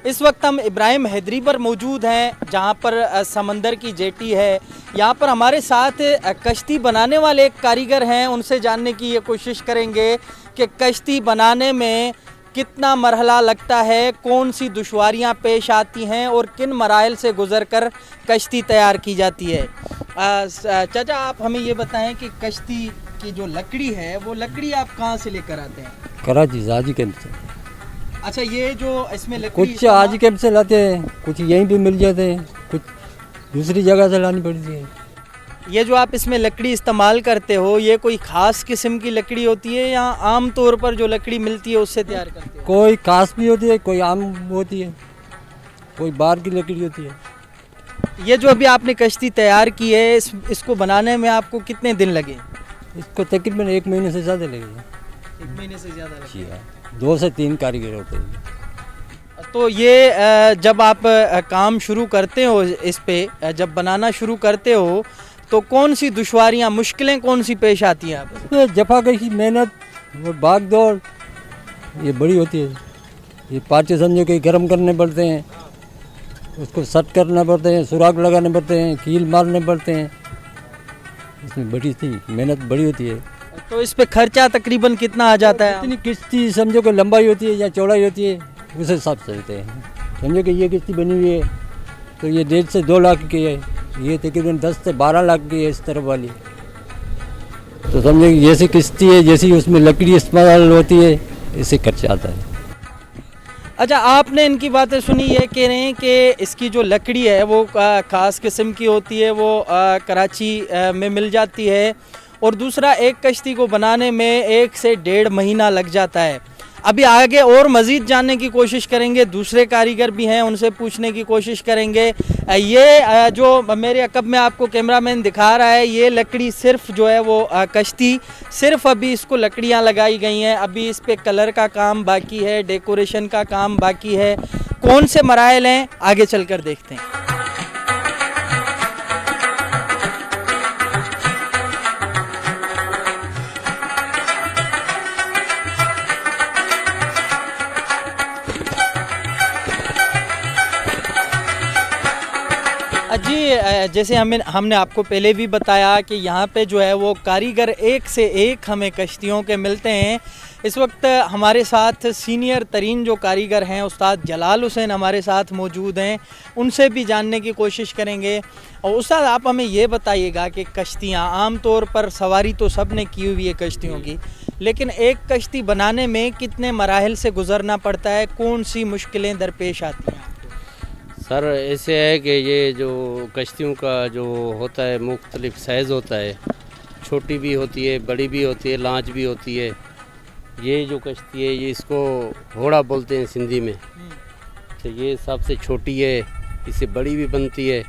इस वक्त हम इब्राहिम हैदरी पर मौजूद हैं, जहां पर समंदर की जेटी है। यहाँ पर हमारे साथ कश्ती बनाने वाले एक कारीगर हैं, उनसे जानने की ये कोशिश करेंगे कि कश्ती बनाने में कितना मरहला लगता है, कौन सी दुश्वारियाँ पेश आती हैं और किन मराइल से गुज़रकर कश्ती तैयार की जाती है। चाचा, आप हमें ये बताएं कि कश्ती की जो लकड़ी है वो लकड़ी आप कहाँ से लेकर आते हैं? कराची से, हाजी कैंप से। अच्छा, ये जो इसमें लकड़ी कुछ हाजी कैंप से लाते हैं, कुछ यहीं भी मिल जाते हैं, कुछ दूसरी जगह से लानी पड़ती है। ये जो आप इसमें लकड़ी इस्तेमाल करते हो, ये कोई ख़ास किस्म की लकड़ी होती है या आम तौर पर जो लकड़ी मिलती है उससे तैयार करते हो? कोई खास भी होती है, कोई आम होती है, कोई बाहर की लकड़ी होती है। ये जो अभी आपने कश्ती तैयार की है, इसको बनाने में आपको कितने दिन लगे? इसको तकरीबन 1 महीने से ज़्यादा लगेगा। 1 महीने से ज़्यादा लगे। जी हाँ, 2 से 3 कारीगर होते हैं। तो ये जब आप काम शुरू करते हो, इस पे जब बनाना शुरू करते हो तो कौन सी दुश्वारियाँ, मुश्किलें कौन सी पेश आती हैं आपको? तो जफाकशी, मेहनत और भाग दौड़ ये बड़ी होती है। ये पार्चे समझो कि गर्म करने पड़ते हैं, उसको सेट करना पड़ते हैं, सुराख लगाने पड़ते हैं, कील मारने पड़ते हैं। इसमें बड़ी सी मेहनत बड़ी होती है। तो इस पे खर्चा तकरीबन कितना आ जाता है? इतनी किश्ती समझो कि लंबाई होती है या चौड़ाई होती है, उस हिसाब से चलते हैं। समझो कि ये किश्ती बनी हुई है तो ये 1.5 से 2 लाख की है, ये तकरीबन 10 से 12 लाख की है इस तरफ वाली। तो समझो कि जैसी किश्ती है, जैसी उसमें लकड़ी इस्तेमाल होती है, इससे खर्चा आता है। अच्छा, आपने इनकी बातें सुनी, ये कह रहे हैं कि इसकी जो लकड़ी है वो ख़ास किस्म की होती है, वो कराची में मिल जाती है, और दूसरा एक कश्ती को बनाने में 1 से 1.5 महीना लग जाता है। अभी आगे और मज़ीद जानने की कोशिश करेंगे, दूसरे कारीगर भी हैं, उनसे पूछने की कोशिश करेंगे। ये जो मेरे अकब में आपको कैमरामैन दिखा रहा है, ये लकड़ी सिर्फ जो है वो कश्ती सिर्फ अभी इसको लकड़ियां लगाई गई हैं, अभी इस पे कलर का काम बाकी है, डेकोरेशन का काम बाकी है। कौन से मराइल हैं, आगे चलकर देखते हैं। जी, जैसे हमने आपको पहले भी बताया कि यहाँ पे जो है वो कारीगर एक से एक हमें कश्तियों के मिलते हैं। इस वक्त हमारे साथ सीनियर तरीन जो कारीगर हैं, उस्ताद जलाल हुसैन हमारे साथ मौजूद हैं, उनसे भी जानने की कोशिश करेंगे। और उस्ताद, आप हमें ये बताइएगा कि कश्तियाँ आम तौर पर सवारी तो सब ने की हुई है कश्तियों की, लेकिन एक कश्ती बनाने में कितने मराहिल से गुज़रना पड़ता है, कौन सी मुश्किलें दरपेश आती हैं? सर, ऐसे है कि ये जो कश्तियों का जो होता है मुख्तलिफ साइज़ होता है, छोटी भी होती है, बड़ी भी होती है, लांच भी होती है। ये जो कश्ती है ये इसको घोड़ा बोलते हैं सिंधी में। तो ये सबसे छोटी है, इससे बड़ी भी बनती है।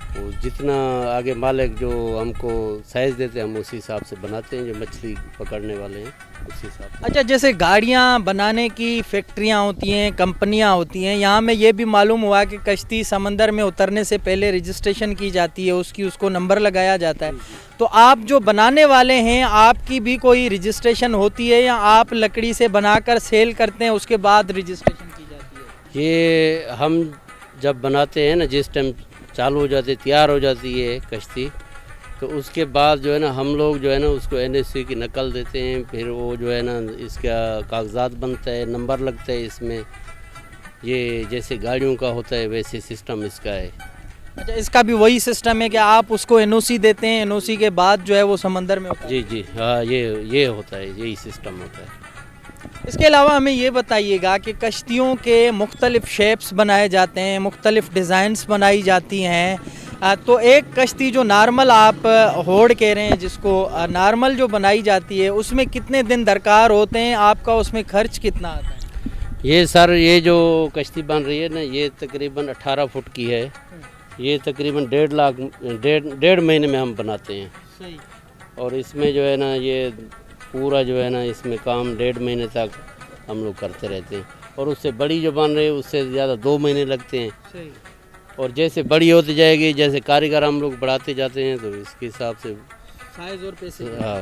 वो जितना आगे मालिक जो हमको साइज़ देते हैं, हम उसी हिसाब से बनाते हैं, जो मछली पकड़ने वाले हैं उसी हिसाब से। अच्छा, जैसे गाड़ियाँ बनाने की फैक्ट्रियाँ होती हैं, कंपनियाँ होती हैं, यहाँ में ये भी मालूम हुआ कि कश्ती समंदर में उतरने से पहले रजिस्ट्रेशन की जाती है, उसको नंबर लगाया जाता है। तो आप जो बनाने वाले हैं, आपकी भी कोई रजिस्ट्रेशन होती है या आप लकड़ी से बनाकर सेल करते हैं उसके बाद रजिस्ट्रेशन की जाती है? ये हम जब बनाते हैं ना, जिस टाइम चालू हो जाती, तैयार हो जाती है कश्ती, तो उसके बाद जो है ना हम लोग जो है ना उसको NSC की नकल देते हैं। फिर वो जो है ना इसका कागजात बनता है, नंबर लगता है इसमें। ये जैसे गाड़ियों का होता है वैसे सिस्टम इसका है। अच्छा, इसका भी वही सिस्टम है कि आप उसको NOC देते हैं, NOC के बाद जो है वो समंदर में होता है? जी जी हाँ, ये होता है, यही सिस्टम होता है। इसके अलावा हमें ये बताइएगा कि कश्तियों के मुख्तलिफ़ शेप्स बनाए जाते हैं, मुख्तलिफ़ डिज़ाइंस बनाई जाती हैं। तो एक कश्ती जो नार्मल आप होड़ कह रहे हैं, जिसको नार्मल जो बनाई जाती है, उसमें कितने दिन दरकार होते हैं, आपका उसमें खर्च कितना आता है? ये सर, ये जो कश्ती बन रही है ना, ये तकरीबन 18 फुट की है। ये तकरीबन 1.5 महीने में हम बनाते हैं। सही। और इसमें जो है ना ये पूरा जो है ना इसमें काम 1.5 महीने तक हम लोग करते रहते हैं। और उससे बड़ी जो बन रही है उससे ज़्यादा 2 महीने लगते हैं। सही। और jैसे बड़ी होती जाएगी, जैसे कारीगर हम लोग बढ़ाते जाते हैं, तो इसके हिसाब से साइज और पैसे। हाँ।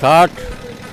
60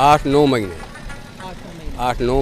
8-9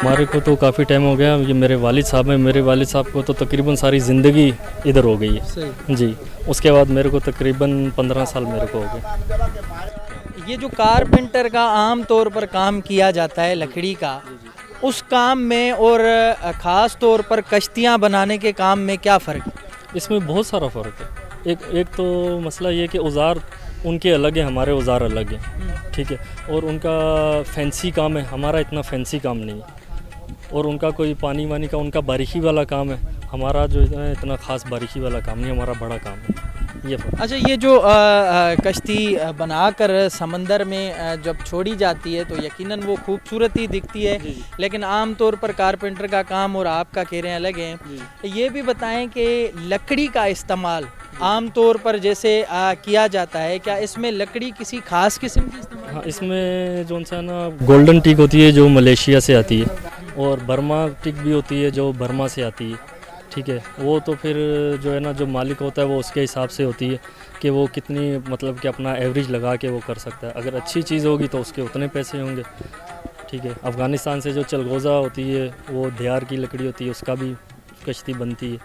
हमारे को तो काफ़ी टाइम हो गया, ये मेरे वालिद साहब हैं, मेरे वालिद साहब को तो तकरीबन सारी ज़िंदगी इधर हो गई है जी। उसके बाद मेरे को तकरीबन 15 साल मेरे को हो गए। ये जो कारपेंटर का आम तौर पर काम किया जाता है लकड़ी का, उस काम में और ख़ास तौर पर कश्तियाँ बनाने के काम में क्या फ़र्क है? इसमें बहुत सारा फ़र्क है। एक तो मसला ये कि औज़ार उनके अलग हैं, हमारे औज़ार अलग हैं, ठीक है। और उनका फैंसी काम है, हमारा इतना फैंसी काम नहीं है। और उनका कोई पानी वानी का उनका बारीकी वाला काम है, हमारा जो है इतना ख़ास बारीकी वाला काम नहीं, हमारा बड़ा काम है। ये फ़र्क। अच्छा, ये जो कश्ती बनाकर समंदर में जब छोड़ी जाती है तो यकीनन वो खूबसूरत ही दिखती है, लेकिन आम तौर पर कारपेंटर का काम और आपका कह रहे हैं अलग हैं। ये भी बताएं कि लकड़ी का इस्तेमाल आम तौर पर जैसे किया जाता है, क्या इसमें लकड़ी किसी खास किस्म की इस्तेमाल? हाँ, इसमें जो सा ना गोल्डन टीक होती है जो मलेशिया से आती है, और बर्मा टिक भी होती है जो बर्मा से आती है, ठीक है। वो तो फिर जो है ना जो मालिक होता है वो उसके हिसाब से होती है कि वो कितनी मतलब कि अपना एवरेज लगा के वो कर सकता है। अगर अच्छी चीज़ होगी तो उसके उतने पैसे होंगे, ठीक है। अफ़गानिस्तान से जो चलगोज़ा होती है वो दियार की लकड़ी होती है, उसका भी कश्ती बनती है,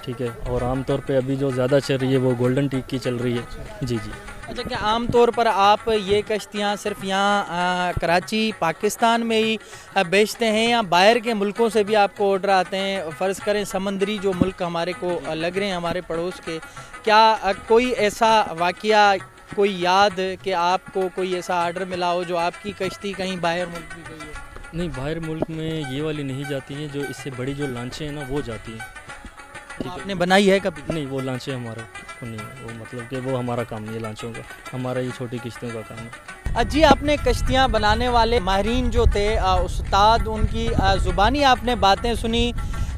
ठीक है। और आमतौर पे अभी जो ज़्यादा चल रही है वो गोल्डन टीक की चल रही है। जी जी। अच्छा, क्या आम तौर पर आप ये कश्तियाँ सिर्फ यहाँ कराची पाकिस्तान में ही बेचते हैं या बाहर के मुल्कों से भी आपको ऑर्डर आते हैं? फ़र्ज़ करें समंदरी जो मुल्क हमारे को लग रहे हैं हमारे पड़ोस के, क्या कोई ऐसा वाक़या, कोई याद कि आपको कोई ऐसा आर्डर मिला हो जो आपकी कश्ती कहीं बाहर मुल्क भी गई हो? नहीं, बाहर मुल्क में ये वाली नहीं जाती हैं, जो इससे बड़ी जो लांचें हैं ना वो जाती हैं। आपने बनाई है कभी? नहीं, वो लांचें हमारा को नहीं है, वो मतलब कि वो हमारा काम नहीं है लांचों का, हमारा ये छोटी किश्तियों का काम है। जी, आपने कश्तियाँ बनाने वाले माहिरीन जो थे उस्ताद, उनकी ज़ुबानी आपने बातें सुनी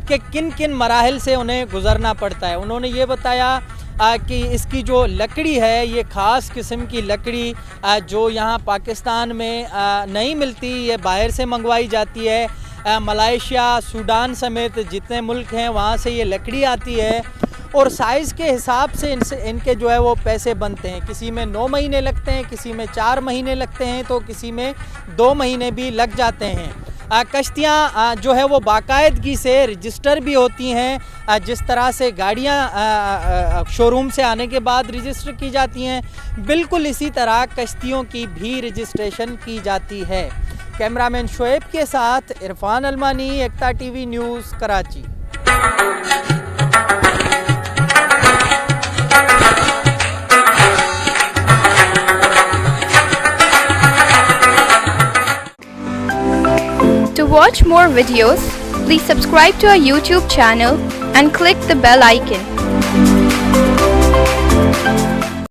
कि किन किन मराहिल से उन्हें गुज़रना पड़ता है। उन्होंने ये बताया कि इसकी जो लकड़ी है ये ख़ास किस्म की लकड़ी जो यहाँ पाकिस्तान में नहीं मिलती, ये बाहर से मंगवाई जाती है। मलेशिया, सूडान समेत जितने मुल्क हैं वहाँ से ये लकड़ी आती है और साइज़ के हिसाब से इनके जो है वो पैसे बनते हैं। किसी में 9 महीने लगते हैं, किसी में 4 महीने लगते हैं, तो किसी में 2 महीने भी लग जाते हैं। कश्तियाँ जो है वो बाकायदगी से रजिस्टर भी होती हैं, जिस तरह से गाड़ियाँ शोरूम से आने के बाद रजिस्टर की जाती हैं, बिल्कुल इसी तरह कश्तियों की भी रजिस्ट्रेशन की जाती है। कैमरामैन शोएब के साथ Irfan Almani, Ekta TV news, Karachi. To watch more videos, please subscribe to our YouTube channel and click the bell icon.